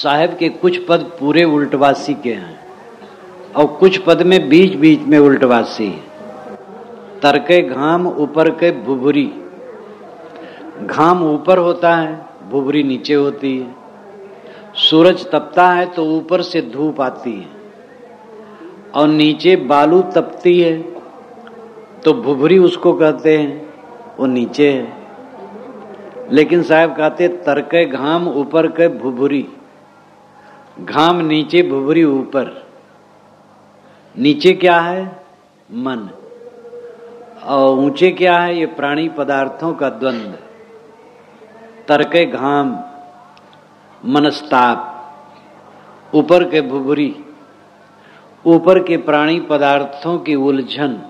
साहेब के कुछ पद पूरे उल्टवासी के हैं और कुछ पद में बीच बीच में उल्टवासी है। तरके घाम ऊपर के भुभुरी, घाम ऊपर होता है, भुभुरी नीचे होती है। सूरज तपता है तो ऊपर से धूप आती है और नीचे बालू तपती है तो भुभुरी उसको कहते हैं, वो नीचे है। लेकिन साहब कहते तरके घाम ऊपर के भुभुरी, घाम नीचे भुभुरी ऊपर। नीचे क्या है? मन। और ऊंचे क्या है? ये प्राणी पदार्थों का द्वंद्व। तरके घाम मनस्ताप, ऊपर के भुभुरी, ऊपर के प्राणी पदार्थों की उलझन।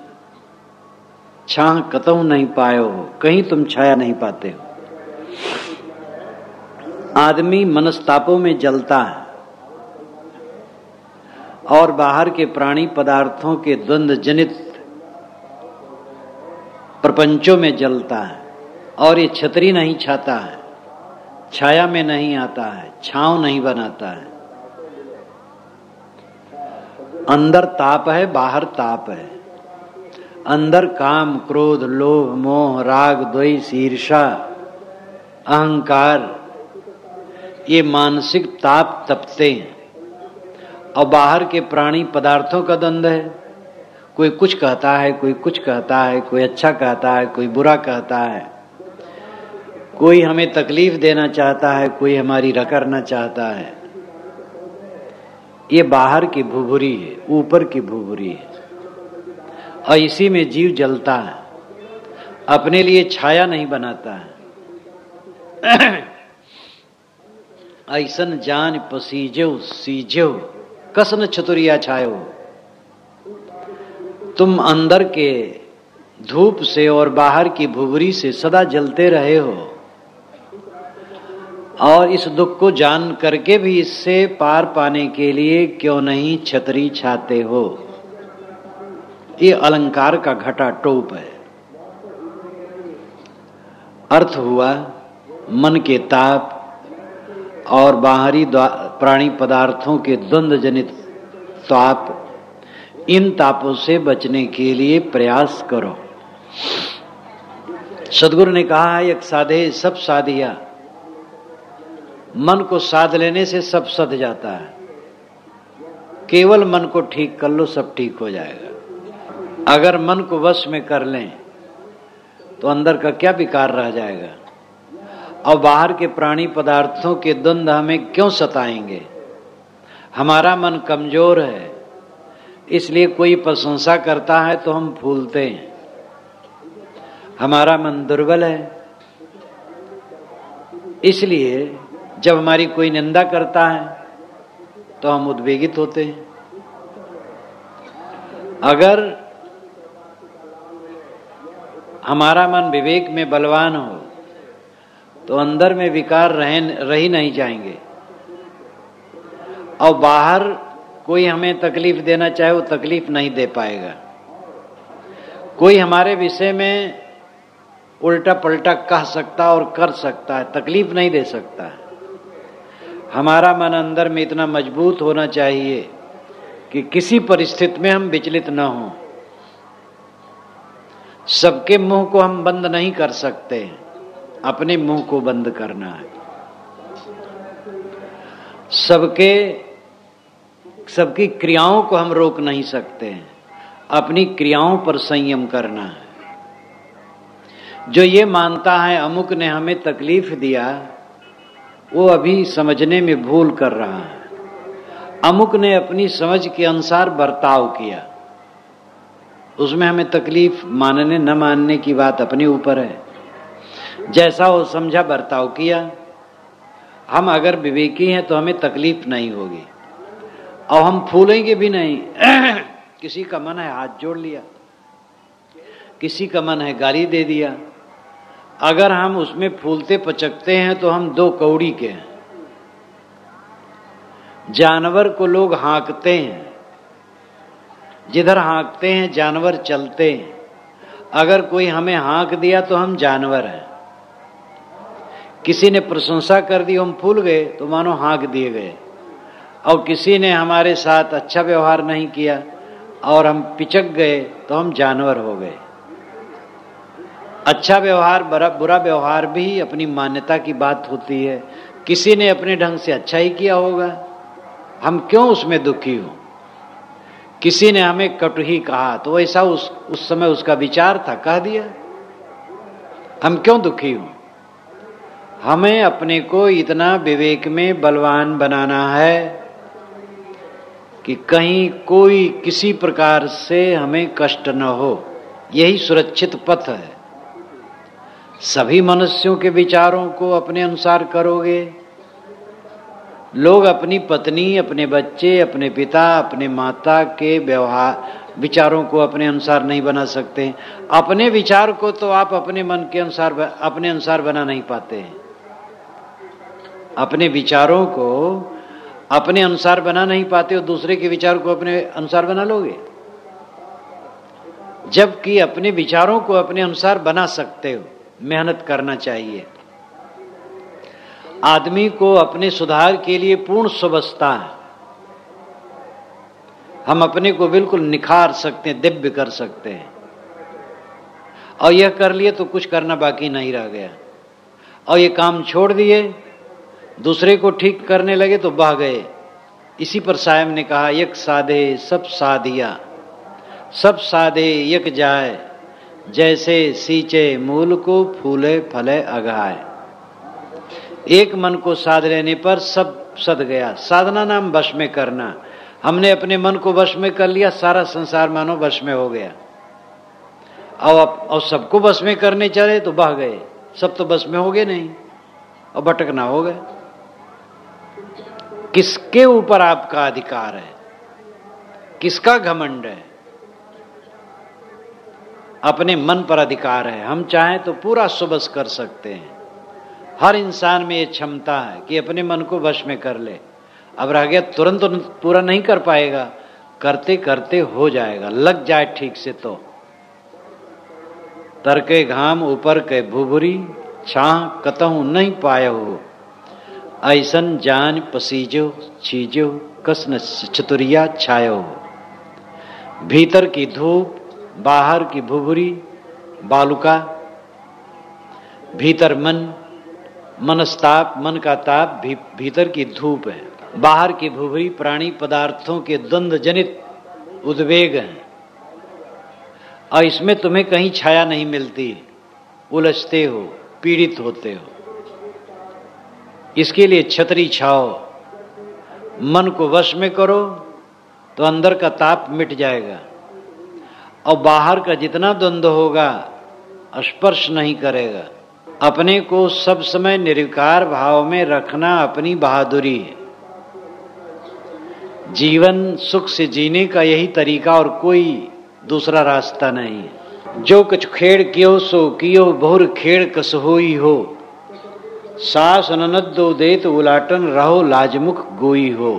छाह कतहु नहीं पायो हो, कहीं तुम छाया नहीं पाते हो। आदमी मनस्तापों में जलता है और बाहर के प्राणी पदार्थों के द्वंद्व जनित प्रपंचों में जलता है। और ये छतरी नहीं छाता है, छाया में नहीं आता है, छांव नहीं बनाता है। अंदर ताप है, बाहर ताप है। अंदर काम, क्रोध, लोभ, मोह, राग, द्वेष, ईर्ष्या, अहंकार, ये मानसिक ताप तपते हैं। और बाहर के प्राणी पदार्थों का द्वंद्व है। कोई कुछ कहता है, कोई कुछ कहता है, कोई अच्छा कहता है, कोई बुरा कहता है, कोई हमें तकलीफ देना चाहता है, कोई हमारी रकरना चाहता है। ये बाहर की भुभुरी है, ऊपर की भुभुरी है। और इसी में जीव जलता है, अपने लिए छाया नहीं बनाता है। ऐसन जान पसीजो सीजो कसन चतुरिया छायो। तुम अंदर के धूप से और बाहर की भुभुरी से सदा जलते रहे हो और इस दुख को जान करके भी इससे पार पाने के लिए क्यों नहीं छतरी छाते हो। ये अलंकार का घटा टोप है। अर्थ हुआ मन के ताप और बाहरी प्राणी पदार्थों के द्वंद्व जनित ताप। इन तापों से बचने के लिए प्रयास करो। सदगुरु ने कहा है, एक साधे सब साधिया। मन को साध लेने से सब सध जाता है। केवल मन को ठीक कर लो, सब ठीक हो जाएगा। अगर मन को वश में कर लें तो अंदर का क्या विकार रह जाएगा। और बाहर के प्राणी पदार्थों के द्वंद्व हमें क्यों सताएंगे। हमारा मन कमजोर है, इसलिए कोई प्रशंसा करता है तो हम फूलते हैं। हमारा मन दुर्बल है, इसलिए जब हमारी कोई निंदा करता है तो हम उद्वेगित होते हैं। अगर हमारा मन विवेक में बलवान हो तो अंदर में विकार रही नहीं जाएंगे। और बाहर कोई हमें तकलीफ देना चाहे वो तकलीफ नहीं दे पाएगा। कोई हमारे विषय में उल्टा पलटा कह सकता और कर सकता है, तकलीफ नहीं दे सकता है। हमारा मन अंदर में इतना मजबूत होना चाहिए कि किसी परिस्थिति में हम विचलित न हों। सबके मुंह को हम बंद नहीं कर सकते, अपने मुंह को बंद करना है। सबकी क्रियाओं को हम रोक नहीं सकते हैं, अपनी क्रियाओं पर संयम करना है। जो ये मानता है अमुक ने हमें तकलीफ दिया, वो अभी समझने में भूल कर रहा है। अमुक ने अपनी समझ के अनुसार बर्ताव किया, उसमें हमें तकलीफ मानने न मानने की बात अपने ऊपर है। जैसा वो समझा बर्ताव किया। हम अगर विवेकी हैं तो हमें तकलीफ नहीं होगी और हम फूलेंगे भी नहीं। किसी का मन है हाथ जोड़ लिया, किसी का मन है गाली दे दिया, अगर हम उसमें फूलते पचकते हैं तो हम दो कौड़ी के हैं। जानवर को लोग हाँकते हैं, जिधर हाँकते हैं जानवर चलते हैं। अगर कोई हमें हाँक दिया तो हम जानवर हैं। किसी ने प्रशंसा कर दी, हम फूल गए तो मानो हाँक दिए गए। और किसी ने हमारे साथ अच्छा व्यवहार नहीं किया और हम पिचक गए तो हम जानवर हो गए। अच्छा व्यवहार बुरा व्यवहार भी अपनी मान्यता की बात होती है। किसी ने अपने ढंग से अच्छा ही किया होगा, हम क्यों उसमें दुखी हो। किसी ने हमें कटु ही कहा तो ऐसा उस समय उसका विचार था, कह दिया, हम क्यों दुखी हो। हमें अपने को इतना विवेक में बलवान बनाना है कि कहीं कोई किसी प्रकार से हमें कष्ट न हो। यही सुरक्षित पथ है। सभी मनुष्यों के विचारों को अपने अनुसार करोगे, लोग अपनी पत्नी, अपने बच्चे, अपने पिता, अपने माता के व्यवहार विचारों को अपने अनुसार नहीं बना सकते। अपने विचार को तो आप अपने मन के अनुसार अपने अनुसार बना नहीं पाते हैं। अपने विचारों को अपने अनुसार बना नहीं पाते हो, दूसरे के विचार को अपने अनुसार बना लोगे। जबकि अपने विचारों को अपने अनुसार बना सकते हो, मेहनत करना चाहिए। आदमी को अपने सुधार के लिए पूर्ण सुवस्था है। हम अपने को बिल्कुल निखार सकते हैं, दिव्य कर सकते हैं। और यह कर लिए तो कुछ करना बाकी नहीं रह गया। और ये काम छोड़ दिए, दूसरे को ठीक करने लगे तो बह गए। इसी पर सायम ने कहा, एक साधे सब साधिया, सब साधे एक जाए, जैसे सींचे मूल को फूले फले अगाए। एक मन को साध लेने पर सब सद गया। साधना नाम वश में करना। हमने अपने मन को वश में कर लिया, सारा संसार मानो वश में हो गया। और सबको वश में करने चले तो बह गए। सब तो वश में हो गए नहीं और भटकना हो गए। किसके ऊपर आपका अधिकार है, किसका घमंड है? अपने मन पर अधिकार है। हम चाहें तो पूरा सुबस कर सकते हैं। हर इंसान में ये क्षमता है कि अपने मन को वश में कर ले। अब रह गया, तुरंत पूरा नहीं कर पाएगा, करते करते हो जाएगा, लग जाए ठीक से तो। तर के घाम ऊपर के भुभुरी, छाह कतहु नहीं पायो हो, ऐसन जान पसीजो छीजो कसन चतुरिया छायो हो। भीतर की धूप, बाहर की भुभुरी बालुका, भीतर मन, मनस्ताप, मन का ताप भीतर की धूप है। बाहर की भुभुरी प्राणी पदार्थों के द्वंद्व जनित उद्वेग हैं। और इसमें तुम्हें कहीं छाया नहीं मिलती, उलझते हो, पीड़ित होते हो। इसके लिए छतरी छाओ, मन को वश में करो तो अंदर का ताप मिट जाएगा। और बाहर का जितना द्वंद्व होगा स्पर्श नहीं करेगा। अपने को सब समय निर्विकार भाव में रखना अपनी बहादुरी है। जीवन सुख से जीने का यही तरीका और कोई दूसरा रास्ता नहीं है। जो कुछ खेड़ कियो सो कियो, बहुर खेड़ कस होई हो, सास ननद दो देत उलाटन रहो लाजमुख गोई हो।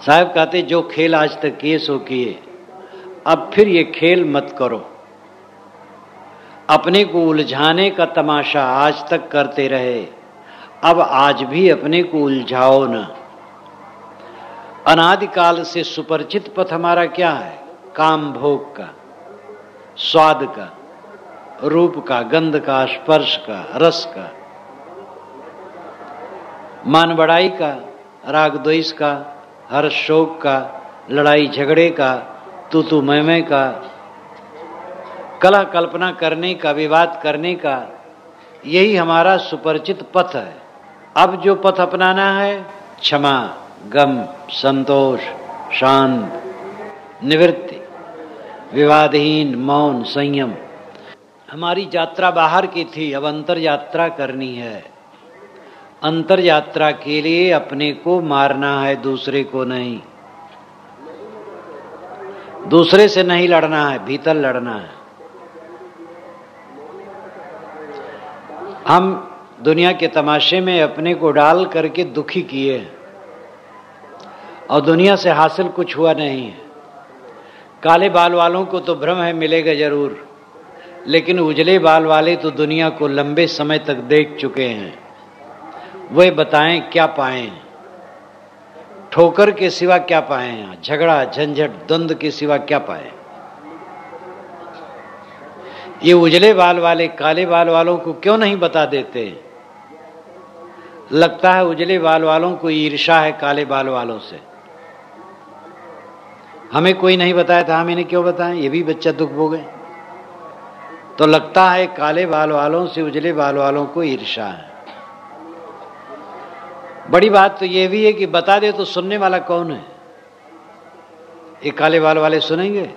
साहब कहते, जो खेल आज तक किए सो किए, अब फिर ये खेल मत करो। अपने को उलझाने का तमाशा आज तक करते रहे, अब आज भी अपने को उलझाओ न। अनादिकाल से सुपरिचित पथ हमारा क्या है? काम भोग का, स्वाद का, रूप का, गंध का, स्पर्श का, रस का, मान बढ़ाई का, राग द्वेष का, हर्ष शोक का, लड़ाई झगड़े का, तू मैं का, कला कल्पना करने का, विवाद करने का। यही हमारा सुपरिचित पथ है। अब जो पथ अपनाना है, क्षमा, गम, संतोष, शांत, निवृत्ति, विवादहीन, मौन, संयम। हमारी यात्रा बाहर की थी, अब अंतर यात्रा करनी है। अंतर यात्रा के लिए अपने को मारना है, दूसरे को नहीं। दूसरे से नहीं लड़ना है, भीतर लड़ना है। हम दुनिया के तमाशे में अपने को डाल करके दुखी किए और दुनिया से हासिल कुछ हुआ नहीं है। काले बाल वालों को तो भ्रम है मिलेगा जरूर, लेकिन उजले बाल वाले तो दुनिया को लंबे समय तक देख चुके हैं। वे बताएं क्या पाए, ठोकर के सिवा क्या पाए हैं, झगड़ा झंझट द्वंद्व के सिवा क्या पाए। ये उजले बाल वाले काले बाल वालों को क्यों नहीं बता देते? लगता है उजले बाल वालों को ईर्ष्या है काले बाल वालों से। हमें कोई नहीं बताया था, हम इन्हें क्यों बताएं, ये भी बच्चा दुख भोगे। तो लगता है काले बाल वालों से उजले बाल वालों को ईर्ष्या है। बड़ी बात तो ये भी है कि बता दे तो सुनने वाला कौन है? ये काले बाल वाले सुनेंगे?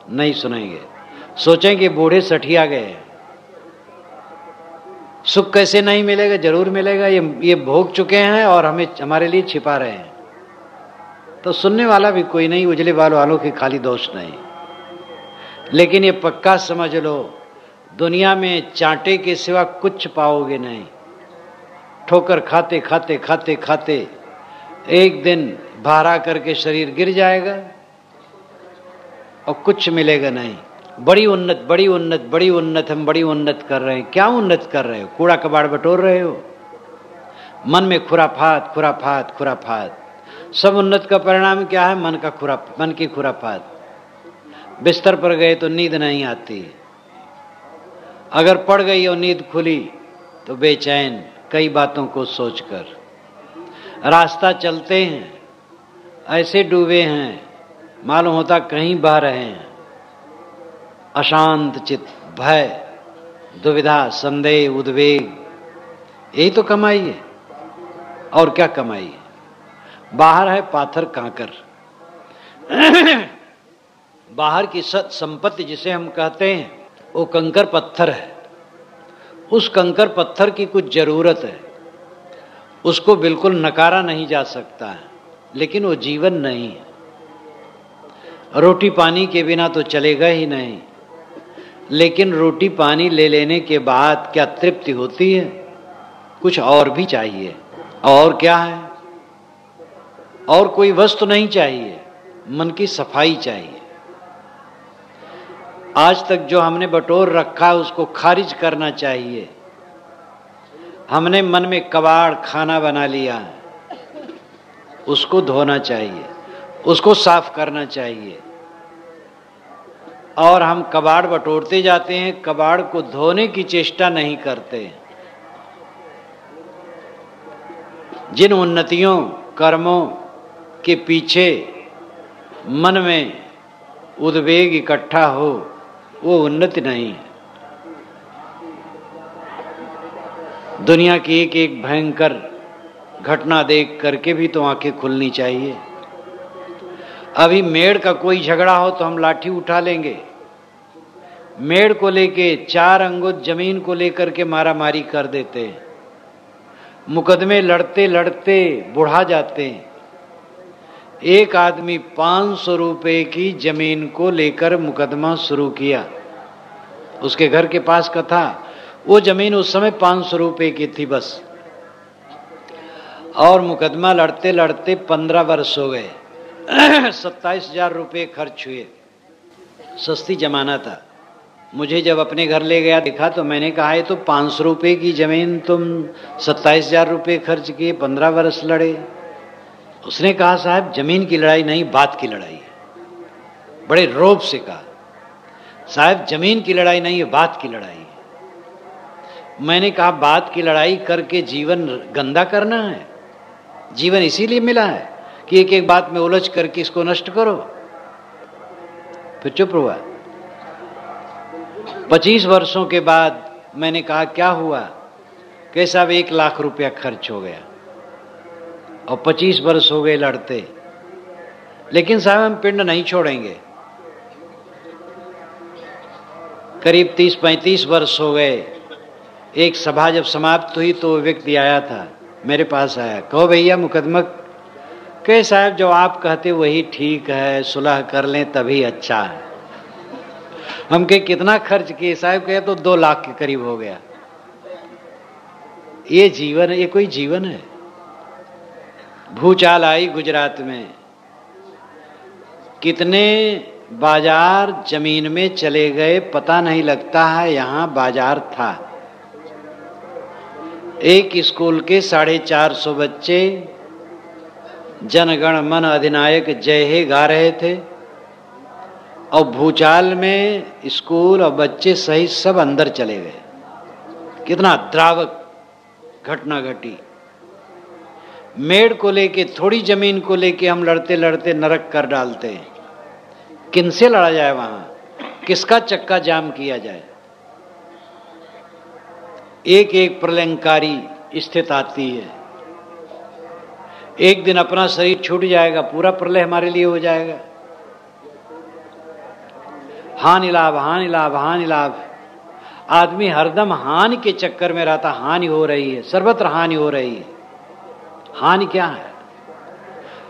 नहीं सुनेंगे। सोचेंगे बूढ़े सठिया गए, सुख कैसे नहीं मिलेगा, जरूर मिलेगा, ये भोग चुके हैं और हमें हमारे लिए छिपा रहे हैं। तो सुनने वाला भी कोई नहीं, उजले बाल वालों के खाली दोष नहीं। लेकिन ये पक्का समझ लो, दुनिया में चांटे के सिवा कुछ पाओगे नहीं। ठोकर खाते खाते खाते खाते एक दिन भारा करके शरीर गिर जाएगा और कुछ मिलेगा नहीं। बड़ी उन्नत बड़ी उन्नत बड़ी उन्नत, हम बड़ी उन्नत कर रहे हैं। क्या उन्नत कर रहे हो? कूड़ा कबाड़ बटोर रहे हो। मन में खुराफात खुराफात खुराफात। सब उन्नत का परिणाम क्या है? मन की खुराफात। बिस्तर पर गए तो नींद नहीं आती, अगर पड़ गई और नींद खुली तो बेचैन, कई बातों को सोचकर। रास्ता चलते हैं, ऐसे डूबे हैं मालूम होता कहीं बह रहे हैं। अशांत चित्त, भय, दुविधा, संदेह, उद्वेग, यही तो कमाई है। और क्या कमाई है? बाहर है पाथर कांकर। बाहर की सत संपत्ति जिसे हम कहते हैं वो कंकर पत्थर है। उस कंकर पत्थर की कुछ जरूरत है, उसको बिल्कुल नकारा नहीं जा सकता है, लेकिन वो जीवन नहीं है। रोटी पानी के बिना तो चलेगा ही नहीं, लेकिन रोटी पानी ले लेने के बाद क्या तृप्ति होती है? कुछ और भी चाहिए। और क्या है? और कोई वस्तु नहीं चाहिए, मन की सफाई चाहिए। आज तक जो हमने बटोर रखा है उसको खारिज करना चाहिए। हमने मन में कबाड़ खाना बना लिया है, उसको धोना चाहिए, उसको साफ करना चाहिए। और हम कबाड़ बटोरते जाते हैं, कबाड़ को धोने की चेष्टा नहीं करते। जिन उन्नतियों कर्मों के पीछे मन में उद्वेग इकट्ठा हो, वो उन्नति नहीं है। दुनिया की एक एक भयंकर घटना देख करके भी तो आंखें खुलनी चाहिए। अभी मेड़ का कोई झगड़ा हो तो हम लाठी उठा लेंगे, मेड़ को लेके 4 अंगुत जमीन को लेकर के मारा मारी कर देते हैं। मुकदमे लड़ते लड़ते बुढ़ा जाते हैं। एक आदमी 500 रुपए की जमीन को लेकर मुकदमा शुरू किया, उसके घर के पास का था। वो जमीन उस समय 500 रुपए की थी बस, और मुकदमा लड़ते लड़ते 15 वर्ष हो गए। 27,000 रुपये खर्च हुए। सस्ती जमाना था। मुझे जब अपने घर ले गया देखा तो मैंने कहा ये तो 500 रुपये की जमीन तुम 27,000 रुपये खर्च किए, 15 वर्ष लड़े। उसने कहा साहब जमीन की लड़ाई नहीं, बात की लड़ाई है। बड़े रोब से कहा साहब जमीन की लड़ाई नहीं है, बात की लड़ाई है। मैंने कहा बात की लड़ाई करके जीवन गंदा करना है? जीवन इसीलिए मिला है कि एक एक बात में उलझ करके इसको नष्ट करो। फिर चुप हुआ। 25 वर्षों के बाद मैंने कहा क्या हुआ? कि साहब 1 लाख रुपया खर्च हो गया और 25 वर्ष हो गए लड़ते, लेकिन साहब हम पिंड नहीं छोड़ेंगे। करीब 30-35 वर्ष हो गए। एक सभा जब समाप्त हुई तो व्यक्ति आया था, मेरे पास आया, कहो भैया मुकदमा। कहे साहब जो आप कहते वही ठीक है, सुलह कर लें तभी अच्छा है। हम कहे कितना खर्च किए? साहब कहे तो 2 लाख के करीब हो गया। ये जीवन है? ये कोई जीवन है? भूचाल आई गुजरात में, कितने बाजार जमीन में चले गए, पता नहीं लगता है यहाँ बाजार था। एक स्कूल के 450 बच्चे जनगण मन अधिनायक जय हे गा रहे थे और भूचाल में स्कूल और बच्चे सहित सब अंदर चले गए। कितना द्रावक घटना घटी। मेड़ को लेके, थोड़ी जमीन को लेके हम लड़ते लड़ते नरक कर डालते हैं। किनसे लड़ा जाए वहां, किसका चक्का जाम किया जाए। एक एक प्रलयंकारी स्थिति आती है। एक दिन अपना शरीर छूट जाएगा, पूरा प्रलय हमारे लिए हो जाएगा। हानि लाभ, हानि लाभ, हानि लाभ। आदमी हरदम हानि के चक्कर में रहता। हानि हो रही है, सर्वत्र हानि हो रही है। हानि क्या है?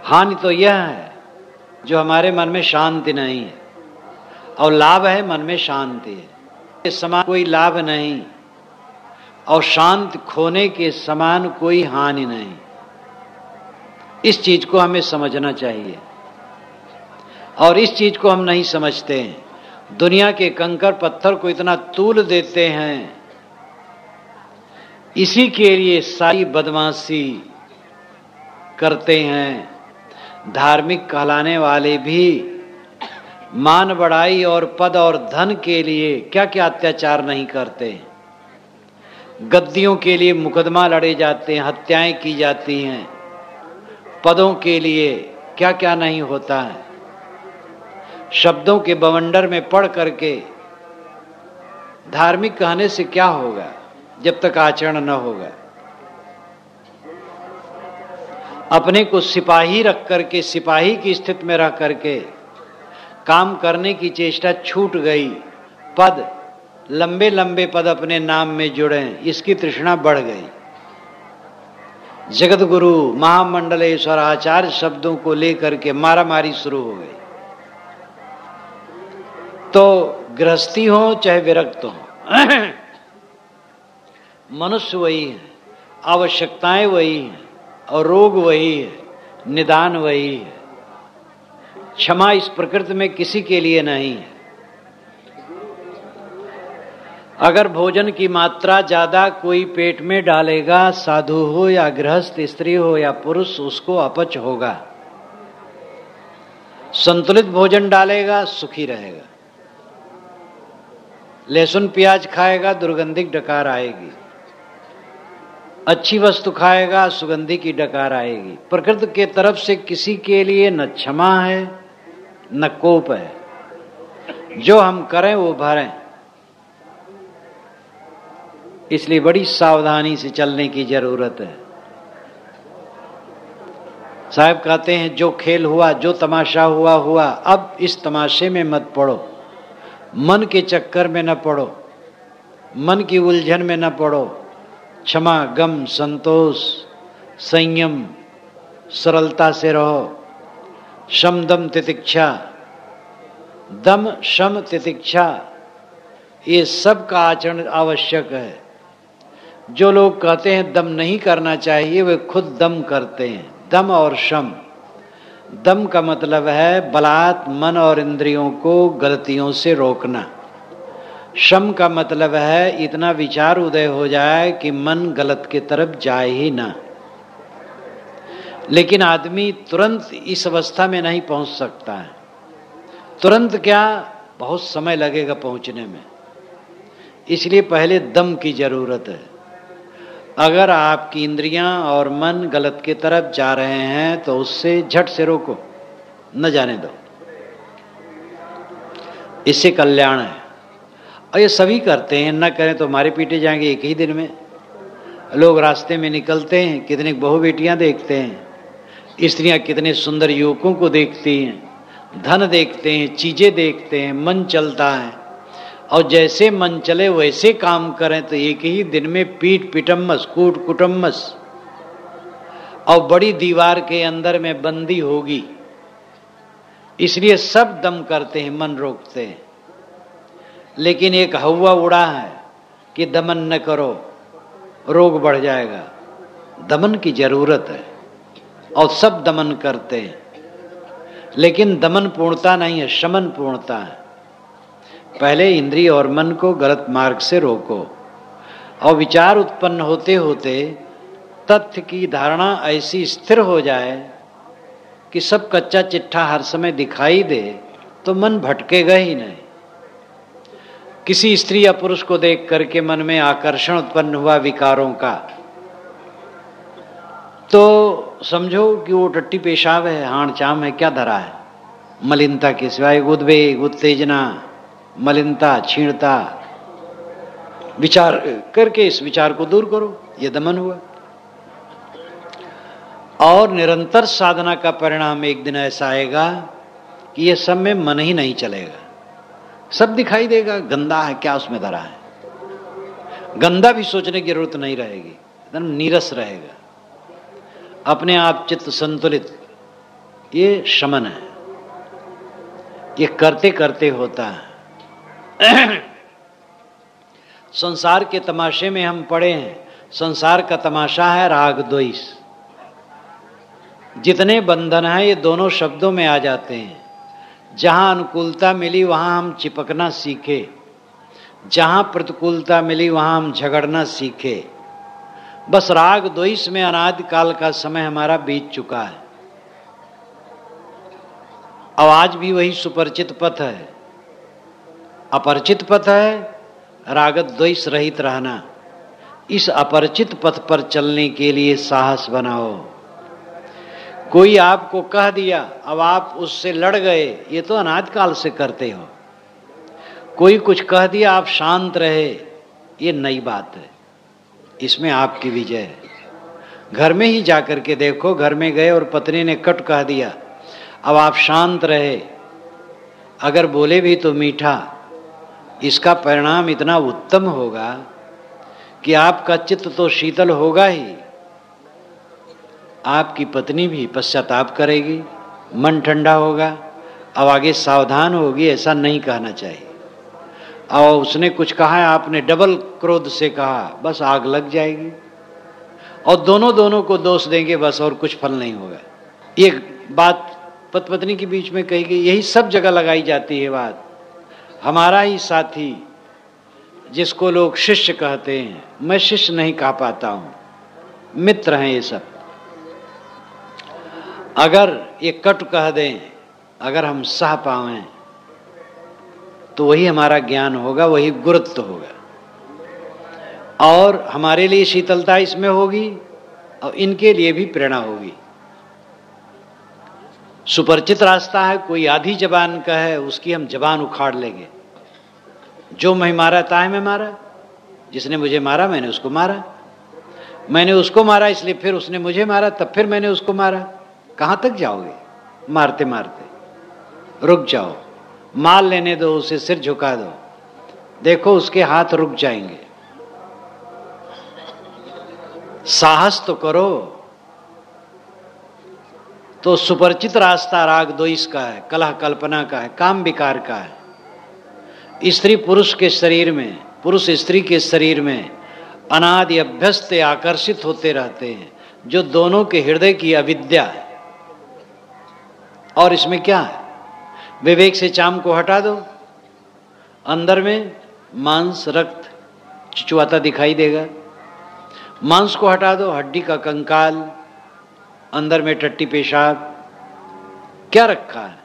हानि तो यह है जो हमारे मन में शांति नहीं है, और लाभ है मन में शांति है। इस समान कोई लाभ नहीं और शांति खोने के समान कोई हानि नहीं। इस चीज को हमें समझना चाहिए, और इस चीज को हम नहीं समझते हैं। दुनिया के कंकर पत्थर को इतना तूल देते हैं, इसी के लिए सारी बदमाशी करते हैं। धार्मिक कहलाने वाले भी मान बढ़ाई और पद और धन के लिए क्या क्या अत्याचार नहीं करते। गद्दियों के लिए मुकदमा लड़े जाते हैं, हत्याएं की जाती हैं। पदों के लिए क्या क्या नहीं होता है। शब्दों के बवंडर में पढ़ करके धार्मिक कहने से क्या होगा जब तक आचरण न होगा। अपने को सिपाही रख करके, सिपाही की स्थिति में रह करके काम करने की चेष्टा छूट गई। पद, लंबे लंबे पद अपने नाम में जुड़े, इसकी तृष्णा बढ़ गई। जगत गुरु, महामंडलेश्वर, आचार्य शब्दों को लेकर के मारामारी शुरू हो गई। तो गृहस्थी हो चाहे विरक्त हो, मनुष्य वही है, आवश्यकताएं वही हैं और रोग वही है, निदान वही है। क्षमा इस प्रकृति में किसी के लिए नहीं है। अगर भोजन की मात्रा ज्यादा कोई पेट में डालेगा, साधु हो या गृहस्थ, स्त्री हो या पुरुष, उसको अपच होगा। संतुलित भोजन डालेगा, सुखी रहेगा। लहसुन प्याज खाएगा, दुर्गंधिक डकार आएगी। अच्छी वस्तु खाएगा, सुगंधी की डकार आएगी। प्रकृति के तरफ से किसी के लिए न क्षमा है न कोप है। जो हम करें वो भरें। इसलिए बड़ी सावधानी से चलने की जरूरत है। साहब कहते हैं जो खेल हुआ, जो तमाशा हुआ हुआ, अब इस तमाशे में मत पड़ो। मन के चक्कर में न पड़ो, मन की उलझन में न पड़ो। क्षमा, गम, संतोष, संयम, सरलता से रहो। शम दम तितिक्षा, दम शम तितिक्षा, ये सब का आचरण आवश्यक है। जो लोग कहते हैं दम नहीं करना चाहिए, वे खुद दम करते हैं। दम और शम, दम का मतलब है बलात् मन और इंद्रियों को गलतियों से रोकना। शम का मतलब है इतना विचार उदय हो जाए कि मन गलत की तरफ जाए ही ना। लेकिन आदमी तुरंत इस अवस्था में नहीं पहुंच सकता है। तुरंत क्या, बहुत समय लगेगा पहुंचने में। इसलिए पहले दम की जरूरत है। अगर आपकी इंद्रियां और मन गलत की तरफ जा रहे हैं तो उससे झट से रोको, न जाने दो। इससे कल्याण है। और ये सभी करते हैं, न करें तो मारे पीटे जाएंगे एक ही दिन में। लोग रास्ते में निकलते हैं, कितनी बहु बेटियां देखते हैं, स्त्रियां कितने सुंदर युवकों को देखती हैं, धन देखते हैं, चीजें देखते हैं, मन चलता है। और जैसे मन चले वैसे काम करें तो एक ही दिन में पीट पिटम्मस, कूट कुटम्मस और बड़ी दीवार के अंदर में बंदी होगी। इसलिए सब दम करते हैं, मन रोकते हैं। लेकिन एक हवा उड़ा है कि दमन न करो, रोग बढ़ जाएगा। दमन की जरूरत है और सब दमन करते हैं। लेकिन दमन पूर्णता नहीं है, शमन पूर्णता है। पहले इंद्रिय और मन को गलत मार्ग से रोको, और विचार उत्पन्न होते होते तथ्य की धारणा ऐसी स्थिर हो जाए कि सब कच्चा चिट्ठा हर समय दिखाई दे, तो मन भटकेगा ही नहीं। किसी स्त्री या पुरुष को देख करके मन में आकर्षण उत्पन्न हुआ विकारों का, तो समझो कि वो टट्टी पेशाब है, हाण चाम है, क्या धरा है? मलिनता के सिवाय उद्वेग, उत्तेजना, मलिनता, क्षीणता। विचार करके इस विचार को दूर करो, ये दमन हुआ। और निरंतर साधना का परिणाम एक दिन ऐसा आएगा कि ये सब में मन ही नहीं चलेगा, सब दिखाई देगा। गंदा है, क्या उसमें धरा है? गंदा भी सोचने की जरूरत नहीं रहेगी, एकदम नीरस रहेगा, अपने आप चित्त संतुलित। ये शमन है, ये करते करते होता है। संसार के तमाशे में हम पड़े हैं। संसार का तमाशा है राग द्वेष। जितने बंधन हैं ये दोनों शब्दों में आ जाते हैं। जहां अनुकूलता मिली वहां हम चिपकना सीखे, जहां प्रतिकूलता मिली वहां हम झगड़ना सीखे। बस राग द्वेष में अनादि काल का समय हमारा बीत चुका है। अब आज भी वही सुपरिचित पथ है, अपरिचित पथ है राग द्वेष रहित रहना। इस अपरिचित पथ पर चलने के लिए साहस बनाओ। कोई आपको कह दिया, अब आप उससे लड़ गए, ये तो अनादि काल से करते हो। कोई कुछ कह दिया, आप शांत रहे, ये नई बात है, इसमें आपकी विजय है। घर में ही जाकर के देखो, घर में गए और पत्नी ने कट कह दिया, अब आप शांत रहे, अगर बोले भी तो मीठा, इसका परिणाम इतना उत्तम होगा कि आपका चित्त तो शीतल होगा ही, आपकी पत्नी भी पश्चाताप करेगी, मन ठंडा होगा, अब आगे सावधान होगी, ऐसा नहीं कहना चाहिए। और उसने कुछ कहा है, आपने डबल क्रोध से कहा, बस आग लग जाएगी और दोनों को दोष देंगे बस, और कुछ फल नहीं होगा। ये बात पति पत्नी के बीच में कही गई, यही सब जगह लगाई जाती है बात। हमारा ही साथी जिसको लोग शिष्य कहते हैं, मैं शिष्य नहीं कह पाता हूं, मित्र हैं ये सब। अगर ये कट कह दें, अगर हम सह पाएं तो वही हमारा ज्ञान होगा, वही गुरुत्व होगा, और हमारे लिए शीतलता इसमें होगी और इनके लिए भी प्रेरणा होगी। सुपरिचित रास्ता है, कोई आधी जबान का है, उसकी हम जबान उखाड़ लेंगे। जो मैं मारा ताए मैं मारा, जिसने मुझे मारा मैंने उसको मारा, मैंने उसको मारा इसलिए फिर उसने मुझे मारा, तब फिर मैंने उसको मारा। कहाँ तक जाओगे मारते मारते? रुक जाओ, मार लेने दो, उसे सिर झुका दो, देखो उसके हाथ रुक जाएंगे। साहस तो करो। तो सुपरिचित रास्ता राग द्वेष का है, कलह कल्पना का है, काम विकार का है। स्त्री पुरुष के शरीर में, पुरुष स्त्री के शरीर में अनादि अभ्यस्त आकर्षित होते रहते हैं, जो दोनों के हृदय की अविद्या है। और इसमें क्या है? विवेक से चाम को हटा दो, अंदर में मांस रक्त चिचुआता दिखाई देगा। मांस को हटा दो, हड्डी का कंकाल, अंदर में टट्टी पेशाब, क्या रखा है?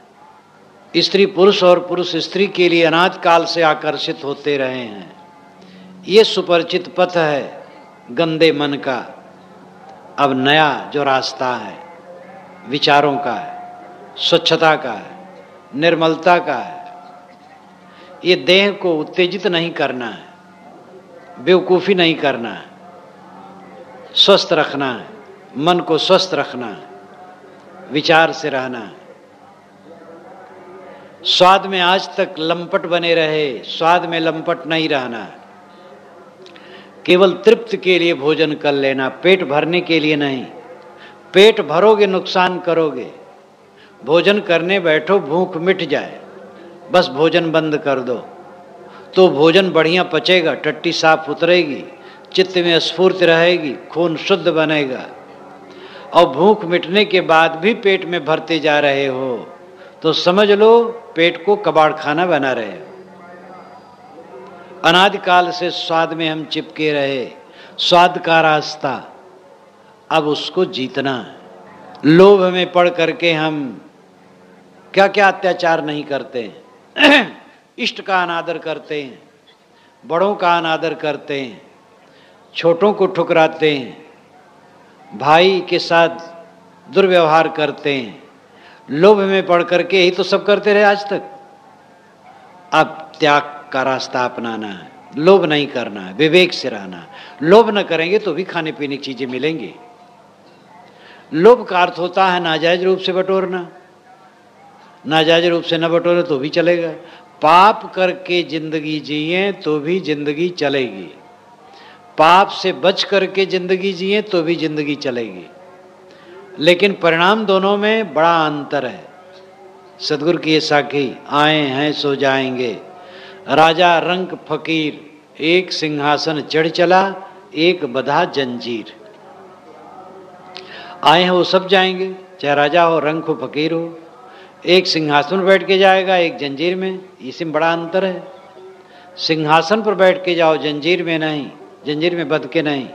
स्त्री पुरुष और पुरुष स्त्री के लिए अनादि काल से आकर्षित होते रहे हैं। ये सुपरिचित पथ है गंदे मन का। अब नया जो रास्ता है विचारों का है, स्वच्छता का है, निर्मलता का है। ये देह को उत्तेजित नहीं करना है, बेवकूफ़ी नहीं करना है, स्वस्थ रखना है, मन को स्वस्थ रखना है, विचार से रहना है। स्वाद में आज तक लंपट बने रहे, स्वाद में लंपट नहीं रहना है। केवल तृप्त के लिए भोजन कर लेना, पेट भरने के लिए नहीं। पेट भरोगे नुकसान करोगे। भोजन करने बैठो, भूख मिट जाए, बस भोजन बंद कर दो तो भोजन बढ़िया पचेगा, टट्टी साफ उतरेगी, चित्त में स्फूर्ति रहेगी, खून शुद्ध बनेगा। और भूख मिटने के बाद भी पेट में भरते जा रहे हो तो समझ लो पेट को कबाड़ खाना बना रहे हो। अनादिकाल से स्वाद में हम चिपके रहे, स्वाद का रास्ता, अब उसको जीतना है। लोभ में पड़ करके हम क्या क्या अत्याचार नहीं करते हैं। इष्ट का अनादर करते हैं, बड़ों का अनादर करते हैं, छोटों को ठुकराते हैं, भाई के साथ दुर्व्यवहार करते हैं। लोभ में पड़ करके यही तो सब करते रहे आज तक। अब त्याग का रास्ता अपनाना है, लोभ नहीं करना है, विवेक से रहना है। लोभ न करेंगे तो भी खाने पीने की चीजें मिलेंगी। लोभ का अर्थ होता है नाजायज रूप से बटोरना, नाजायज रूप से न बटोरे तो भी चलेगा। पाप करके जिंदगी जिए तो भी जिंदगी चलेगी, पाप से बच करके जिंदगी जिए तो भी जिंदगी चलेगी, लेकिन परिणाम दोनों में बड़ा अंतर है। सदगुरु की ये साखी, आए हैं सो जाएंगे, राजा रंक फकीर, एक सिंहासन चढ़ चला, एक बधा जंजीर। आए हैं वो सब जाएंगे, चाहे राजा हो, रंक हो, फकीर हो। एक सिंहासन पर बैठ के जाएगा, एक जंजीर में, इसमें बड़ा अंतर है। सिंहासन पर बैठ के जाओ, जंजीर में नहीं, जंजीर में बंध के नहीं।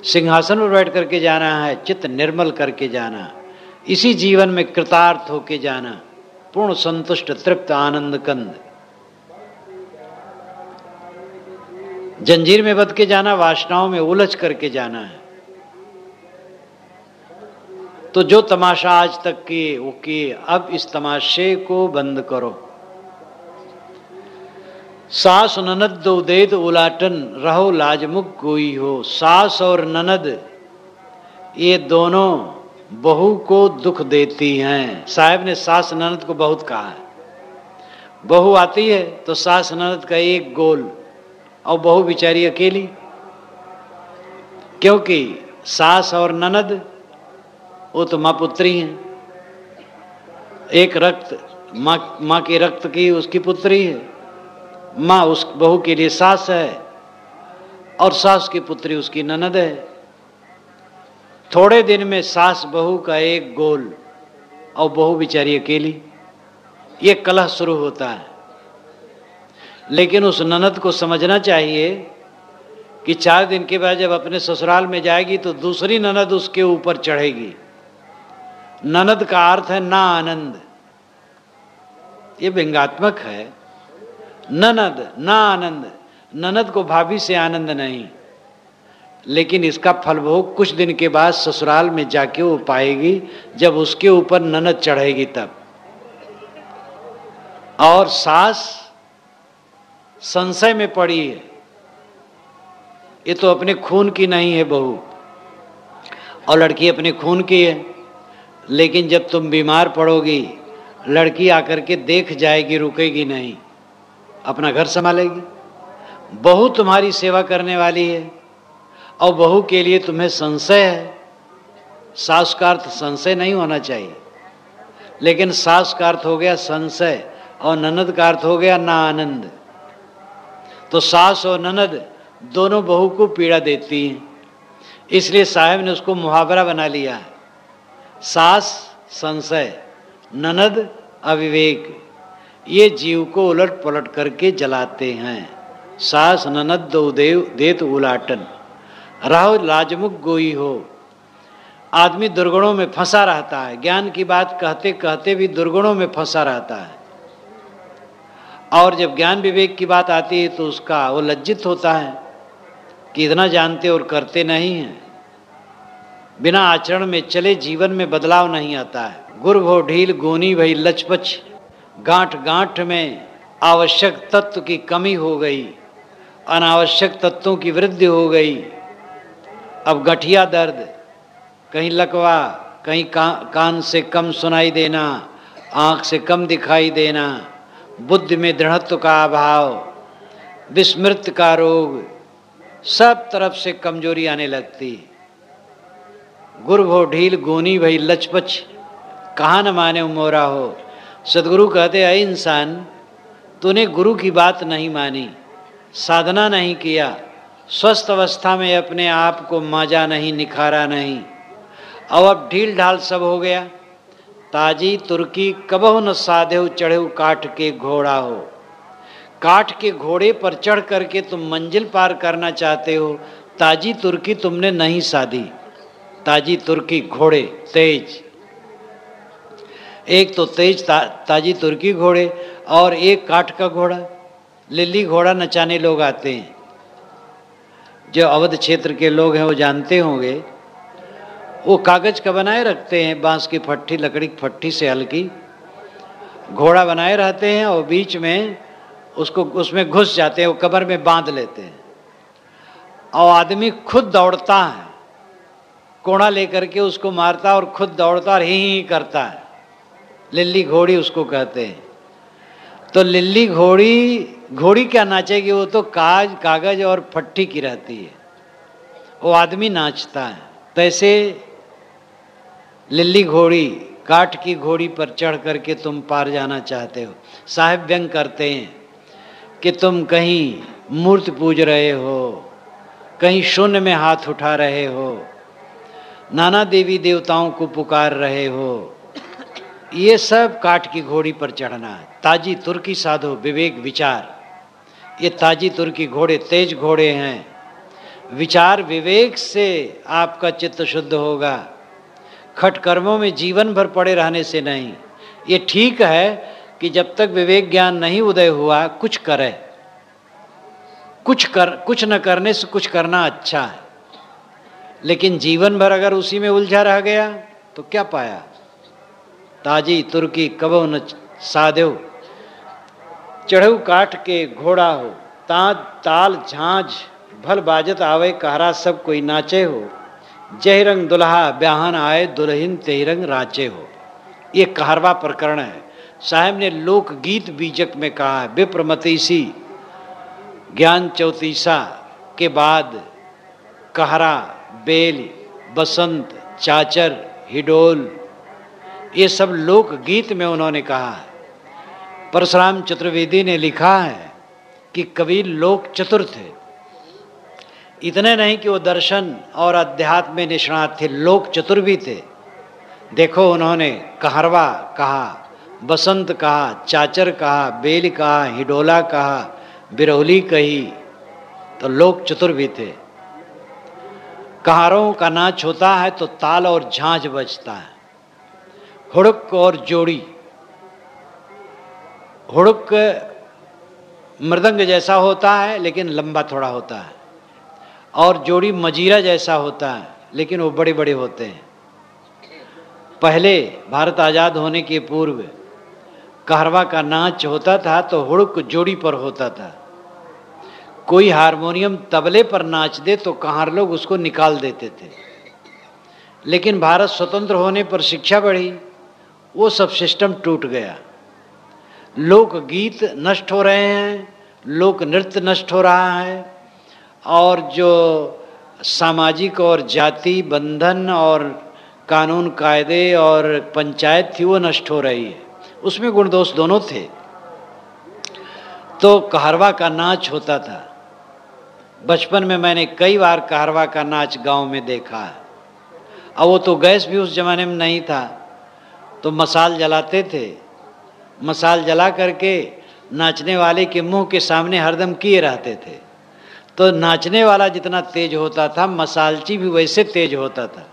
सिंहासन पर बैठ करके जाना है, चित्त निर्मल करके जाना, इसी जीवन में कृतार्थ होके जाना, पूर्ण संतुष्ट तृप्त आनंद कंद। जंजीर में बंध के जाना, वासनाओं में उलझ करके जाना है। तो जो तमाशा आज तक किए वो किए, अब इस तमाशे को बंद करो। सास ननद दो देद उलाटन, रहो लाजमुख कोई हो। सास और ननद ये दोनों बहू को दुख देती हैं। साहब ने सास ननद को बहुत कहा है। बहू आती है तो सास ननद का एक गोल और बहू बेचारी अकेली, क्योंकि सास और ननद वो तो माँ पुत्री हैं। एक रक्त माँ के रक्त की उसकी पुत्री है, माँ उस बहू के लिए सास है, और सास की पुत्री उसकी ननद है। थोड़े दिन में सास बहू का एक गोल और बहू बेचारी अकेली, ये कलह शुरू होता है। लेकिन उस ननद को समझना चाहिए कि 4 दिन के बाद जब अपने ससुराल में जाएगी तो दूसरी ननद उसके ऊपर चढ़ेगी। ननद का अर्थ है ना आनंद, ये व्यंग्यात्मक है। ननद ना आनंद, ननद को भाभी से आनंद नहीं, लेकिन इसका फलभोग कुछ दिन के बाद ससुराल में जाके वो पाएगी, जब उसके ऊपर ननद चढ़ेगी तब। और सास संशय में पड़ी है, ये तो अपने खून की नहीं है बहू, और लड़की अपने खून की है। लेकिन जब तुम बीमार पड़ोगी, लड़की आकर के देख जाएगी, रुकेगी नहीं, अपना घर संभालेगी। बहू तुम्हारी सेवा करने वाली है, और बहू के लिए तुम्हें संशय है। सास का अर्थ संशय नहीं होना चाहिए, लेकिन सास का अर्थ हो गया संशय, और ननद का अर्थ हो गया ना आनंद। तो सास और ननद दोनों बहू को पीड़ा देती हैं, इसलिए साहब ने उसको मुहावरा बना लिया है। सास संशय, ननद अविवेक, ये जीव को उलट पलट करके जलाते हैं। सास ननद दो देव देत उलाटन, रहो लाजमुख गोई हो। आदमी दुर्गुणों में फंसा रहता है, ज्ञान की बात कहते कहते भी दुर्गुणों में फंसा रहता है, और जब ज्ञान विवेक की बात आती है तो उसका वो लज्जित होता है कि इतना जानते और करते नहीं हैं। बिना आचरण में चले जीवन में बदलाव नहीं आता है। गुर भो ढील गोनी भई लचपच, गांठ गांठ में आवश्यक तत्व की कमी हो गई, अनावश्यक तत्वों की वृद्धि हो गई। अब गठिया दर्द, कहीं लकवा, कहीं कान से कम सुनाई देना, आँख से कम दिखाई देना, बुद्धि में दृढ़त्व का अभाव, विस्मृत का रोग, सब तरफ से कमजोरी आने लगती। गुर भो ढील गोनी भई लचपच, कहाँ न माने मोरा हो। सदगुरु कहते हैं इंसान, तूने गुरु की बात नहीं मानी, साधना नहीं किया, स्वस्थ अवस्था में अपने आप को माजा नहीं, निखारा नहीं, और अब ढील ढाल सब हो गया। ताजी तुर्की कबहु न साधेउ चढ़ेउ काठ के घोड़ा हो। काठ के घोड़े पर चढ़ करके तुम मंजिल पार करना चाहते हो, ताजी तुर्की तुमने नहीं साधी। ताजी तुर्की घोड़े तेज, एक तो तेज ताजी तुर्की घोड़े और एक काठ का घोड़ा। लिल्ली घोड़ा नचाने लोग आते हैं, जो अवध क्षेत्र के लोग हैं वो जानते होंगे। वो कागज का बनाए रखते हैं, बांस की फट्टी, लकड़ी की फट्टी से हल्की घोड़ा बनाए रहते हैं और बीच में उसको उसमें घुस जाते हैं, वो कमर में बांध लेते हैं और आदमी खुद दौड़ता है, कोड़ा लेकर के उसको मारता और खुद दौड़ता और ही करता है। लिल्ली घोड़ी उसको कहते हैं। तो लिल्ली घोड़ी क्या नाचेगी, वो तो कागज और फट्टी की रहती है, वो आदमी नाचता है। तैसे लिल्ली घोड़ी, काठ की घोड़ी पर चढ़ करके तुम पार जाना चाहते हो। साहिब व्यंग करते हैं कि तुम कहीं मूर्ति पूज रहे हो, कहीं शून्य में हाथ उठा रहे हो, नाना देवी देवताओं को पुकार रहे हो। ये सब काठ की घोड़ी पर चढ़ना है। ताजी तुर्की साधो विवेक विचार, ये ताजी तुर्की घोड़े तेज घोड़े हैं। विचार विवेक से आपका चित्त शुद्ध होगा, खट कर्मों में जीवन भर पड़े रहने से नहीं। ये ठीक है कि जब तक विवेक ज्ञान नहीं उदय हुआ कुछ करे, कुछ न करने से कुछ करना अच्छा है, लेकिन जीवन भर अगर उसी में उलझा रह गया तो क्या पाया। ताजी तुर्की कबो न साधेउ चढ़ऊ काठ के घोड़ा हो। ताल झांझ भल बाजत आवे, कहरा सब कोई नाचे हो। जय रंग दुल्हा ब्याहन आए, दुल्हिन तेहि रंग राचे हो। ये कहरवा प्रकरण है। साहब ने लोकगीत बीजक में कहा है, विप्रमतीसी ज्ञान चौतीसा के बाद कहरा, बेल, बसंत, चाचर, हिडोल, ये सब लोकगीत में उन्होंने कहा है। परशुराम चतुर्वेदी ने लिखा है कि कबीर लोक चतुर थे। इतने नहीं कि वो दर्शन और अध्यात्म में निष्णात थे, लोक चतुर भी थे। देखो उन्होंने कहरवा कहा, बसंत कहा, चाचर कहा, बेल कहा, हिडोला कहा, बिरौली कही, तो लोक चतुर भी थे। कहारों का नाच होता है तो ताल और झांझ बजता है, हुड़क और जोड़ी। हुड़क मृदंग जैसा होता है लेकिन लंबा थोड़ा होता है, और जोड़ी मजीरा जैसा होता है लेकिन वो बड़े बड़े होते हैं। पहले भारत आज़ाद होने के पूर्व कहरवा का नाच होता था तो हुड़क जोड़ी पर होता था। कोई हारमोनियम तबले पर नाच दे तो कहार लोग उसको निकाल देते थे, लेकिन भारत स्वतंत्र होने पर शिक्षा बढ़ी, वो सब सिस्टम टूट गया। लोक गीत नष्ट हो रहे हैं, लोक नृत्य नष्ट हो रहा है, और जो सामाजिक और जाति बंधन और कानून कायदे और पंचायत थी वो नष्ट हो रही है। उसमें गुण दोष दोनों थे। तो कहरवा का नाच होता था। बचपन में मैंने कई बार कहरवा का नाच गांव में देखा है। अब वो तो गैस भी उस जमाने में नहीं था, तो मसाल जलाते थे। मसाल जला करके नाचने वाले के मुंह के सामने हरदम किए रहते थे, तो नाचने वाला जितना तेज होता था मसालची भी वैसे तेज होता था।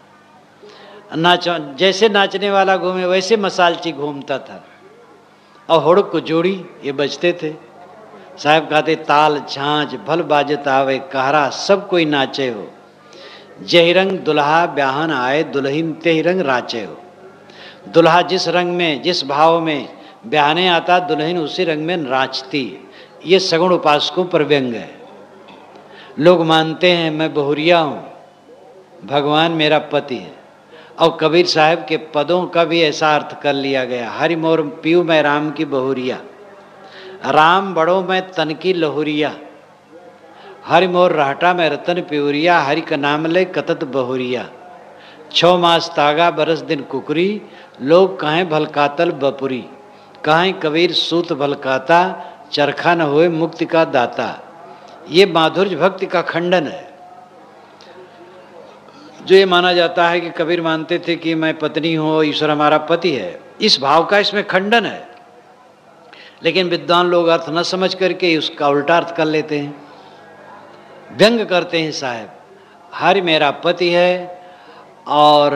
जैसे नाचने वाला घूमे वैसे मसालची घूमता था। और हुड़क को जोड़ी ये बजते थे। साहब कहते, ताल झांझ भल बाजत आवे, कहरा सब कोई नाचे हो। जय रंग दुल्हा ब्याहन आए, दुल्हिन तेहि रंग राचे हो। दुल्हा जिस रंग में, जिस भाव में ब्याहने आता, दुल्हन उसी रंग में नाचती। ये सगुण उपासकों पर व्यंग है। लोग मानते हैं मैं बहुरिया हूँ, भगवान मेरा पति है, और कबीर साहब के पदों का भी ऐसा अर्थ कर लिया गया। हरि मोर पीऊ मैं राम की बहुरिया, राम बड़ो मैं तन की लहुरिया। हरि मोर रहटा मैं रतन प्यूरिया, हरि का नाम ले कतत बहुरिया। 6 मास तागा बरस दिन कुकरी, लोग कहें भलकातल बपुरी। कहें कबीर सूत भलकाता, चरखा न होए मुक्ति का दाता। ये माधुर्य भक्ति का खंडन है। जो ये माना जाता है कि कबीर मानते थे कि मैं पत्नी हूँ, ईश्वर हमारा पति है, इस भाव का इसमें खंडन है। लेकिन विद्वान लोग अर्थ न समझ करके उसका उल्टा अर्थ कर लेते हैं, व्यंग करते हैं। साहब हरि मेरा पति है और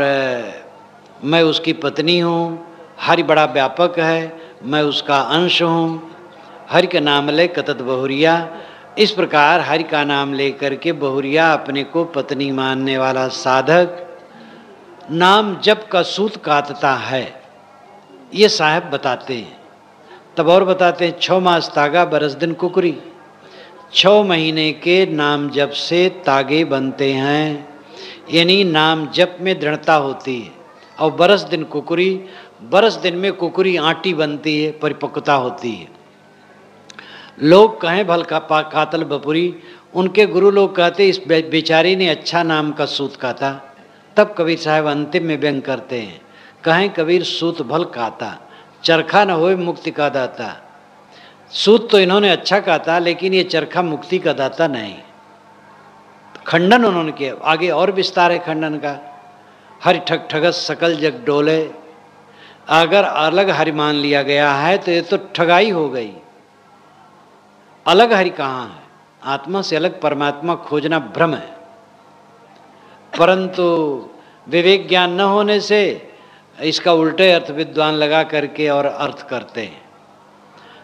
मैं उसकी पत्नी हूँ, हरि बड़ा व्यापक है, मैं उसका अंश हूँ, हरि का नाम ले कतत बहुरिया। इस प्रकार हरि का नाम लेकर के बहुरिया अपने को पत्नी मानने वाला साधक नाम जप का सूत काटता है, ये साहब बताते हैं। तब और बताते हैं 6 मास तागा बरस दिन कुकरी, 6 महीने के नाम जप से तागे बनते हैं, यानी नाम जप में दृढ़ता होती है। और बरस दिन कुकरी, बरस दिन में कुकरी आटी बनती है, परिपक्वता होती है। लोग कहें भल का कातल बपुरी, उनके गुरु लोग कहते इस बेचारी ने अच्छा नाम का सूत काता। तब कबीर साहब अंतिम में व्यंग करते हैं, कहें कबीर सूत भल काता, चरखा न होए मुक्ति का दाता। सूत तो इन्होंने अच्छा काता, लेकिन ये चरखा मुक्ति का दाता नहीं। खंडन उन्होंने किया, आगे और विस्तार है खंडन का। हरि ठग ठगस सकल जग डोले, अगर अलग हरि मान लिया गया है तो ये तो ठगाई हो गई। अलग हरि कहाँ है? आत्मा से अलग परमात्मा खोजना भ्रम है, परंतु विवेक ज्ञान न होने से इसका उल्टे अर्थ विद्वान लगा करके और अर्थ करते हैं।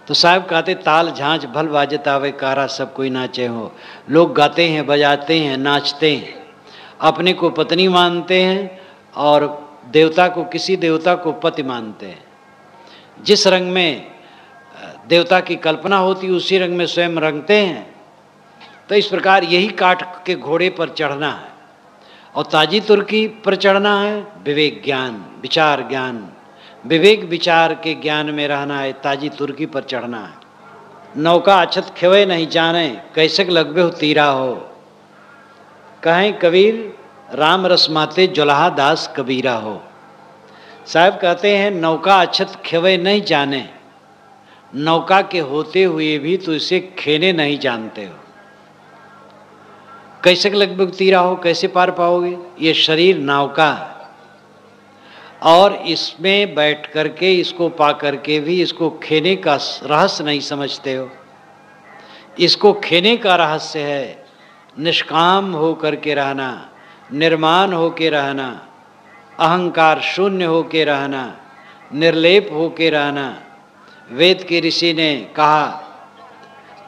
तो साहब कहते ताल झांझ भल बाजत आवे कारा सब कोई नाचे हो। लोग गाते हैं, बजाते हैं, नाचते हैं, अपने को पत्नी मानते हैं और देवता को, किसी देवता को पति मानते हैं। जिस रंग में देवता की कल्पना होती उसी रंग में स्वयं रंगते हैं। तो इस प्रकार यही काठ के घोड़े पर चढ़ना है और ताजी तुर्की पर चढ़ना है विवेक ज्ञान, विचार ज्ञान, विवेक विचार के ज्ञान में रहना है, ताजी तुर्की पर चढ़ना है। नौका अछत खेवे नहीं जाने, कैसक लगबे हो तीरा हो। कहें कबीर राम रसमाते जुलाहा दास कबीरा हो। साहब कहते हैं नौका अछत खेवे नहीं जाने, नौका के होते हुए भी तो इसे खेने नहीं जानते हो। कैसे लगभग तीरा हो, कैसे पार पाओगे? ये शरीर नौका है और इसमें बैठ करके, इसको पा करके भी इसको खेने का रहस्य नहीं समझते हो। इसको खेने का रहस्य है निष्काम हो करके रहना, निर्माण हो के रहना, अहंकार शून्य हो के रहना, निर्लेप हो के रहना। वेद के ऋषि ने कहा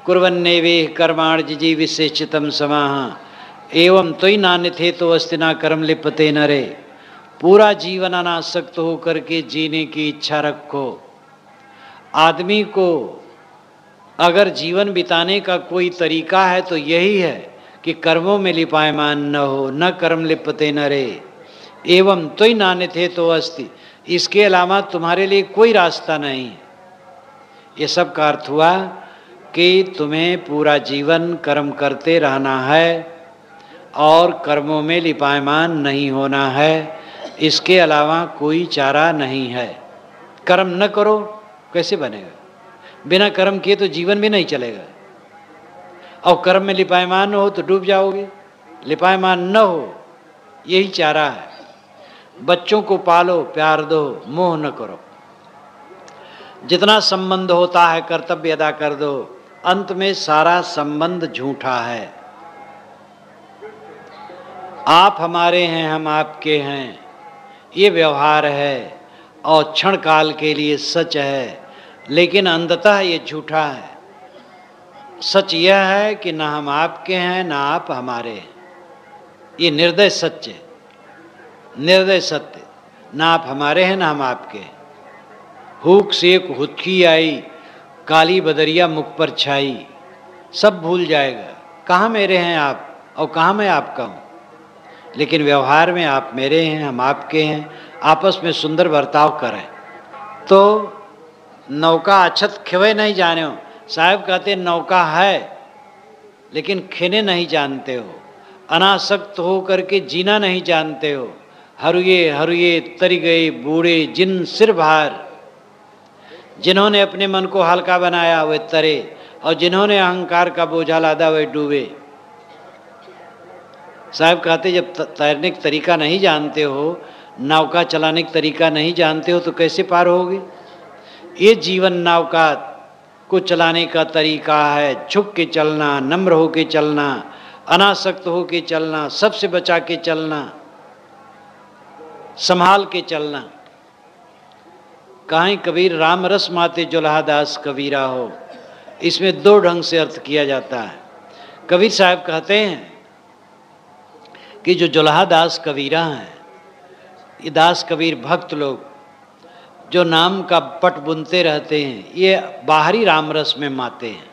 कुर्वन्ने वे कर्माण जिजीविशेषितम समाह एवं तोई नान्य थे तो अस्ति ना कर्म लिपते नरे। पूरा जीवन अनासक्त हो करके जीने की इच्छा रखो। आदमी को अगर जीवन बिताने का कोई तरीका है तो यही है कि कर्मों में लिपायमान न हो, न कर्म लिपते नरे। एवं तोई नान्य थे तो अस्ति, इसके अलावा तुम्हारे लिए कोई रास्ता नहीं। ये सब का अर्थ हुआ कि तुम्हें पूरा जीवन कर्म करते रहना है और कर्मों में लिपायमान नहीं होना है, इसके अलावा कोई चारा नहीं है। कर्म न करो कैसे बनेगा? बिना कर्म किए तो जीवन भी नहीं चलेगा। और कर्म में लिपायमान हो तो डूब जाओगे। लिपायमान न हो, यही चारा है। बच्चों को पालो, प्यार दो, मोह न करो। जितना संबंध होता है कर्तव्य अदा कर दो। अंत में सारा संबंध झूठा है। आप हमारे हैं, हम आपके हैं, ये व्यवहार है और क्षण काल के लिए सच है, लेकिन अंततः ये झूठा है। सच यह है कि ना हम आपके हैं ना आप हमारे हैं। ये निर्दय सत्य है, निर्दय सत्य। ना आप हमारे हैं ना हम आपके हैं। हुक से एक हुदकी आई, काली बदरिया मुख पर छाई, सब भूल जाएगा कहाँ मेरे हैं आप और कहाँ मैं आपका हूँ। लेकिन व्यवहार में आप मेरे हैं, हम आपके हैं, आपस में सुंदर बर्ताव करें। तो नौका अछत खेवे नहीं जाने हो। साहब कहते नौका है लेकिन खेने नहीं जानते हो, अनासक्त हो करके जीना नहीं जानते हो। हरुए हरुए तरी गए बूढ़े जिन सिर भार। जिन्होंने अपने मन को हल्का बनाया वे तरे और जिन्होंने अहंकार का बोझा लादा वे डूबे। साहब कहते जब तैरने का तरीका नहीं जानते हो, नौका चलाने का तरीका नहीं जानते हो तो कैसे पार होगे। ये जीवन नौका को चलाने का तरीका है, झुक के चलना, नम्र हो के चलना, अनासक्त हो के चलना, सबसे बचा के चलना, संभाल के चलना। कहीं कबीर राम रस माते जुल्हा दास कबीरा हो, इसमें दो ढंग से अर्थ किया जाता है। कबीर साहब कहते हैं कि जो जुल्हा दास कबीरा हैं, ये दास कबीर भक्त लोग जो नाम का पट बुनते रहते हैं, ये बाहरी राम रस में माते हैं।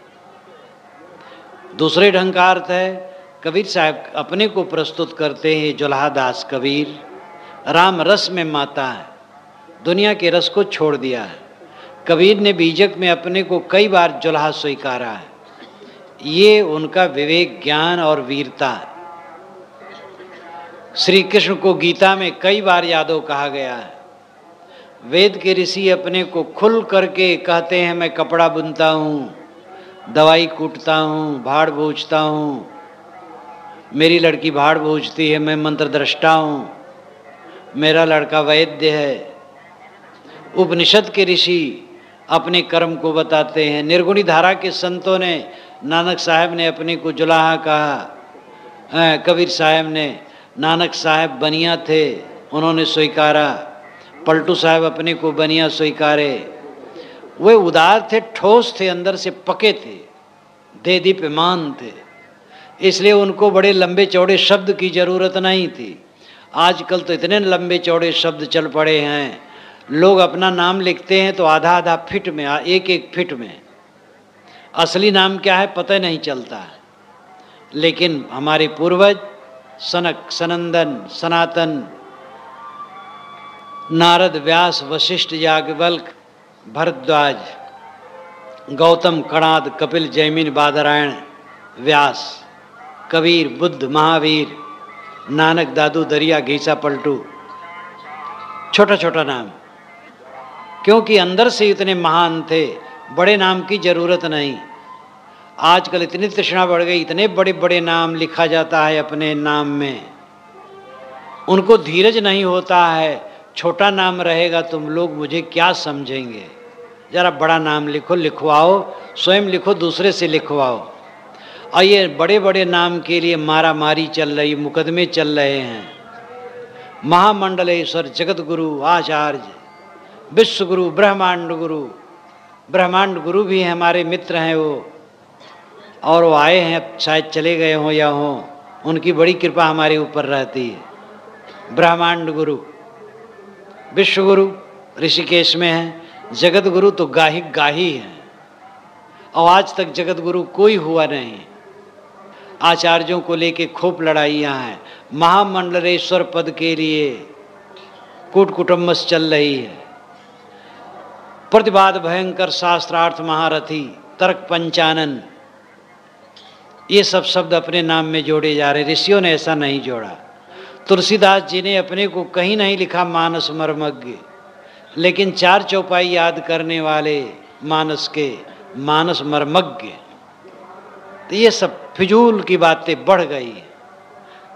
दूसरे ढंग का अर्थ है, कबीर साहब अपने को प्रस्तुत करते हैं, जुल्हा दास कबीर राम रस में माता है, दुनिया के रस को छोड़ दिया है। कबीर ने बीजक में अपने को कई बार जुल्हा स्वीकारा है। ये उनका विवेक, ज्ञान और वीरता है। श्री कृष्ण को गीता में कई बार यादव कहा गया है। वेद के ऋषि अपने को खुल करके कहते हैं, मैं कपड़ा बुनता हूँ, दवाई कूटता हूँ, भाड़ बूझता हूँ, मेरी लड़की भाड़ बूझती है, मैं मंत्र दृष्टा हूँ, मेरा लड़का वैद्य है। उपनिषद के ऋषि अपने कर्म को बताते हैं। निर्गुणी धारा के संतों ने, नानक साहब ने अपने को जुलाहा कहा। कबीर साहब ने, नानक साहब बनिया थे, उन्होंने स्वीकारा। पलटू साहब अपने को बनिया स्वीकारे। वे उदार थे, ठोस थे, अंदर से पके थे, दे दीप्यमान थे, इसलिए उनको बड़े लंबे चौड़े शब्द की जरूरत नहीं थी। आजकल तो इतने लंबे चौड़े शब्द चल पड़े हैं, लोग अपना नाम लिखते हैं तो आधा आधा फिट में, एक एक फिट में, असली नाम क्या है पता नहीं चलता है। लेकिन हमारे पूर्वज सनक, सनंदन, सनातन, नारद, व्यास, वशिष्ठ, याज्ञवल्क्य, भरद्वाज, गौतम, कणाद, कपिल, जैमिन, बादरायण, व्यास, कबीर, बुद्ध, महावीर, नानक, दादू, दरिया, घीसा, पलटू, छोटा छोटा नाम, क्योंकि अंदर से इतने महान थे, बड़े नाम की जरूरत नहीं। आजकल इतनी तृष्णा बढ़ गई, इतने बड़े बड़े नाम लिखा जाता है अपने नाम में, उनको धीरज नहीं होता है। छोटा नाम रहेगा तुम लोग मुझे क्या समझेंगे, जरा बड़ा नाम लिखो, लिखवाओ, स्वयं लिखो, दूसरे से लिखवाओ। और ये बड़े बड़े नाम के लिए मारा मारी चल रही, मुकदमे चल रहे हैं। महामंडलेश्वर, जगत गुरु, आचार्य, विश्व गुरु, ब्रह्मांड गुरु, ब्रह्मांड गुरु भी हमारे मित्र हैं वो, और वो आए हैं, शायद चले गए हों या हों, उनकी बड़ी कृपा हमारे ऊपर रहती है। ब्रह्मांड गुरु, विश्व गुरु ऋषिकेश में है, जगत गुरु तो गाही हैं, और आज तक जगत गुरु कोई हुआ नहीं। आचार्यों को लेके खूब लड़ाइयाँ हैं। महामंडलेश्वर पद के लिए कूट कुटुम्बस चल रही है। प्रतिवाद भयंकर, शास्त्रार्थ महारथी, तर्क पंचानन, ये सब शब्द अपने नाम में जोड़े जा रहे। ऋषियों ने ऐसा नहीं जोड़ा। तुलसीदास जी ने अपने को कहीं नहीं लिखा मानस मर्मज्ञ, लेकिन चार चौपाई याद करने वाले मानस के मानस मर्मज्ञ। तो ये सब फिजूल की बातें बढ़ गई।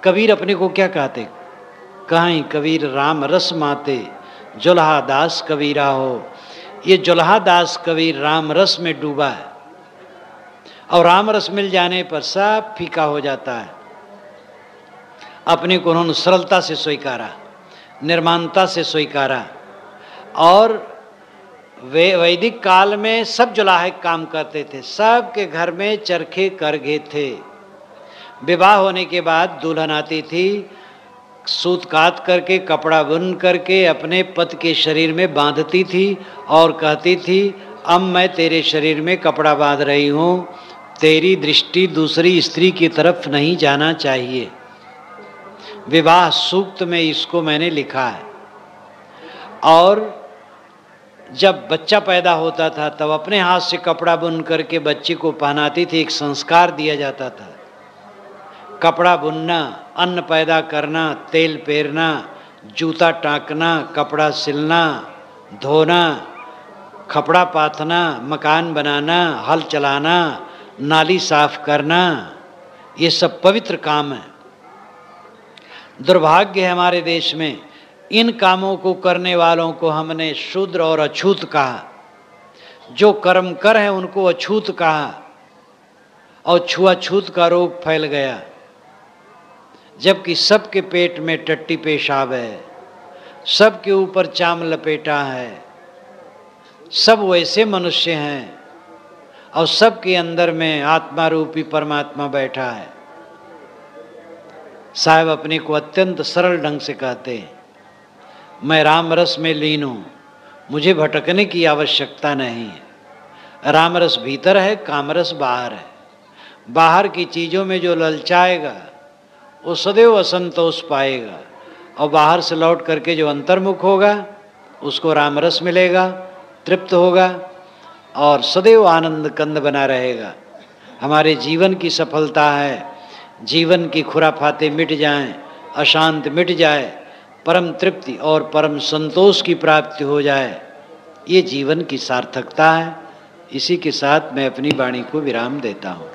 कबीर अपने को क्या कहते, कहीं कबीर राम रस माते जुल्हा दास कबीरा हो। ये जुल्हा दास कबीर राम रस में डूबा है, और राम रस मिल जाने पर सब फीका हो जाता है। अपने को उन्होंने सरलता से स्वीकारा, निर्माणता से स्वीकारा। और वैदिक काल में सब जुलाहे काम करते थे, सबके घर में चरखे करघे थे। विवाह होने के बाद दुल्हन आती थी, सूत काट करके, कपड़ा बुन करके अपने पति के शरीर में बांधती थी और कहती थी, अब मैं तेरे शरीर में कपड़ा बांध रही हूँ, तेरी दृष्टि दूसरी स्त्री की तरफ नहीं जाना चाहिए। विवाह सूक्त में इसको मैंने लिखा है। और जब बच्चा पैदा होता था तब अपने हाथ से कपड़ा बुन करके बच्चे को पहनाती थी, एक संस्कार दिया जाता था। कपड़ा बुनना, अन्न पैदा करना, तेल पेरना, जूता टाँकना, कपड़ा सिलना, धोना, कपड़ा पाथना, मकान बनाना, हल चलाना, नाली साफ करना, ये सब पवित्र काम है। दुर्भाग्य है हमारे देश में, इन कामों को करने वालों को हमने शूद्र और अछूत कहा, जो कर्म कर है उनको अछूत कहा, और छुआछूत का रोग फैल गया। जबकि सबके पेट में टट्टी पेशाब है, सबके ऊपर चाम लपेटा है, सब वैसे मनुष्य हैं और सबके अंदर में आत्मा रूपी परमात्मा बैठा है। साहब अपने को अत्यंत सरल ढंग से कहते हैं, मैं राम रस में लीन हूँ, मुझे भटकने की आवश्यकता नहीं है। राम रस भीतर है, कामरस बाहर है। बाहर की चीज़ों में जो ललचाएगा वो सदैव असंतोष पाएगा, और बाहर से लौट करके जो अंतर्मुख होगा उसको रामरस मिलेगा, तृप्त होगा और सदैव आनंद कंद बना रहेगा। हमारे जीवन की सफलता है, जीवन की खुराफाते मिट जाएं, अशांत मिट जाए, परम तृप्ति और परम संतोष की प्राप्ति हो जाए, ये जीवन की सार्थकता है। इसी के साथ मैं अपनी वाणी को विराम देता हूँ।